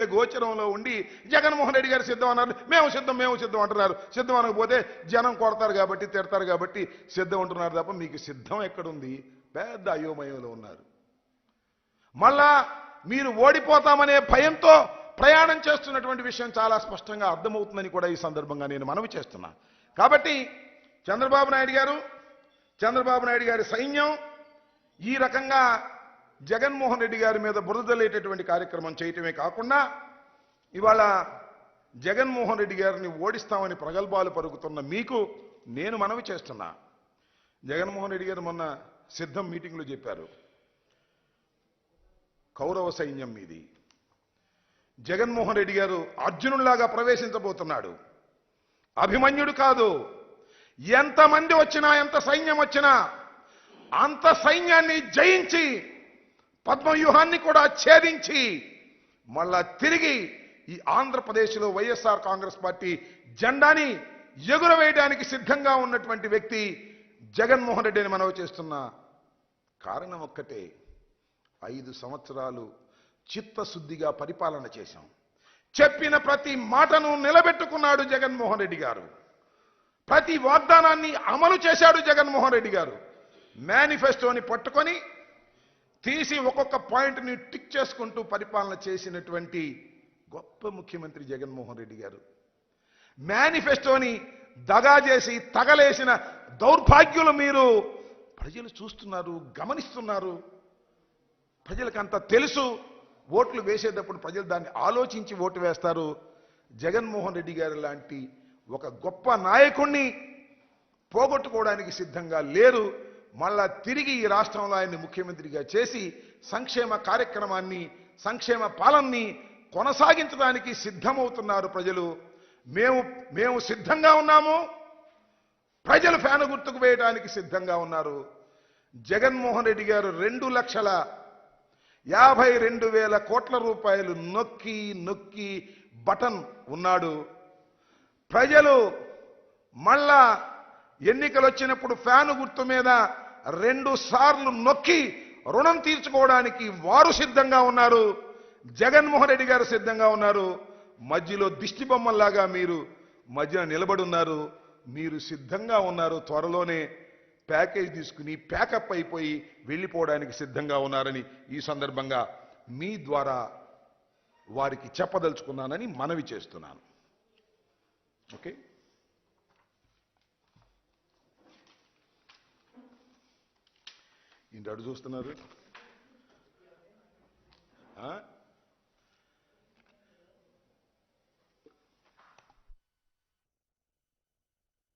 గోచరంలో ఉండి జగన్మోహన్ రెడ్డి గారు సిద్ధం అన్నారు. మేము సిద్ధం అంటున్నారు. సిద్ధం అనకపోతే జనం కొడతారు కాబట్టి, తిడతారు కాబట్టి సిద్ధం అంటున్నారు తప్ప మీకు సిద్ధం ఎక్కడుంది? పెద్ద అయోమయంలో ఉన్నారు. మళ్ళా మీరు ఓడిపోతామనే భయంతో ప్రయాణం చేస్తున్నటువంటి విషయం చాలా స్పష్టంగా అర్థమవుతుందని కూడా ఈ సందర్భంగా నేను మనవి చేస్తున్నా. కాబట్టి చంద్రబాబు నాయుడు గారి సైన్యం ఈ రకంగా జగన్మోహన్ రెడ్డి గారి మీద బురదలేటటువంటి కార్యక్రమం చేయటమే కాకుండా ఇవాళ జగన్మోహన్ రెడ్డి గారిని ఓడిస్తామని ప్రగల్భాలు పరుగుతున్న మీకు నేను మనవి చేస్తున్నా. జగన్మోహన్ రెడ్డి గారు మొన్న సిద్ధం మీటింగ్లో చెప్పారు, కౌరవ సైన్యం మీది. జగన్మోహన్ రెడ్డి గారు అర్జునుడిలాగా ప్రవేశించబోతున్నాడు. అభిమన్యుడు కాదు. ఎంతమంది వచ్చినా, ఎంత సైన్యం వచ్చినా అంత సైన్యాన్ని జయించి పద్మవ్యూహాన్ని కూడా ఛేదించి మళ్ళా తిరిగి ఈ ఆంధ్రప్రదేశ్లో వైఎస్ఆర్ కాంగ్రెస్ పార్టీ జెండాని ఎగురవేయడానికి సిద్ధంగా ఉన్నటువంటి వ్యక్తి జగన్మోహన్ రెడ్డిని మనవి చేస్తున్న కారణం ఒక్కటే, 5 సంవత్సరాలు చిత్తశుద్ధిగా పరిపాలన చేశాం. చెప్పిన ప్రతి మాటను నిలబెట్టుకున్నాడు జగన్మోహన్ రెడ్డి గారు. ప్రతి వాగ్దానాన్ని అమలు చేశాడు జగన్మోహన్ రెడ్డి గారు. మేనిఫెస్టోని పట్టుకొని తీసి ఒక్కొక్క పాయింట్ని టిక్ చేసుకుంటూ పరిపాలన చేసినటువంటి గొప్ప ముఖ్యమంత్రి జగన్మోహన్ రెడ్డి గారు. మేనిఫెస్టోని దగా చేసి తగలేసిన దౌర్భాగ్యులు మీరు. ప్రజలు చూస్తున్నారు, గమనిస్తున్నారు. ప్రజలకంత తెలుసు. ఓట్లు వేసేటప్పుడు ప్రజలు దాన్ని ఆలోచించి ఓటు వేస్తారు. జగన్మోహన్ రెడ్డి గారు లాంటి ఒక గొప్ప నాయకుణ్ణి పోగొట్టుకోవడానికి సిద్ధంగా లేరు. మళ్ళా తిరిగి ఈ రాష్ట్రంలో ఆయన్ని ముఖ్యమంత్రిగా చేసి సంక్షేమ కార్యక్రమాన్ని, సంక్షేమ పాలనని కొనసాగించడానికి సిద్ధమవుతున్నారు ప్రజలు. మేము సిద్ధంగా ఉన్నాము. ప్రజలు ఫ్యాను గుర్తుకు వేయడానికి సిద్ధంగా ఉన్నారు. జగన్మోహన్ రెడ్డి గారు 2,52,000 కోట్ల రూపాయలు నొక్కి నొక్కి బటన్ ఉన్నాడు. ప్రజలు మళ్ళా ఎన్నికలు వచ్చినప్పుడు ఫ్యాను గుర్తు మీద 2 సార్లు నొక్కి రుణం తీర్చుకోవడానికి వారు సిద్ధంగా ఉన్నారు. జగన్మోహన్ రెడ్డి గారు సిద్ధంగా ఉన్నారు. మధ్యలో దిష్టి బొమ్మల్లాగా మీరు మధ్యన నిలబడి ఉన్నారు. మీరు సిద్ధంగా ఉన్నారు. త్వరలోనే ప్యాకేజ్ తీసుకుని ప్యాకప్ అయిపోయి వెళ్ళిపోవడానికి సిద్ధంగా ఉన్నారని ఈ సందర్భంగా మీ ద్వారా వారికి చెప్పదలుచుకున్నానని మనవి చేస్తున్నాను. ఓకే, ఇంటి అడు చూస్తున్నారు.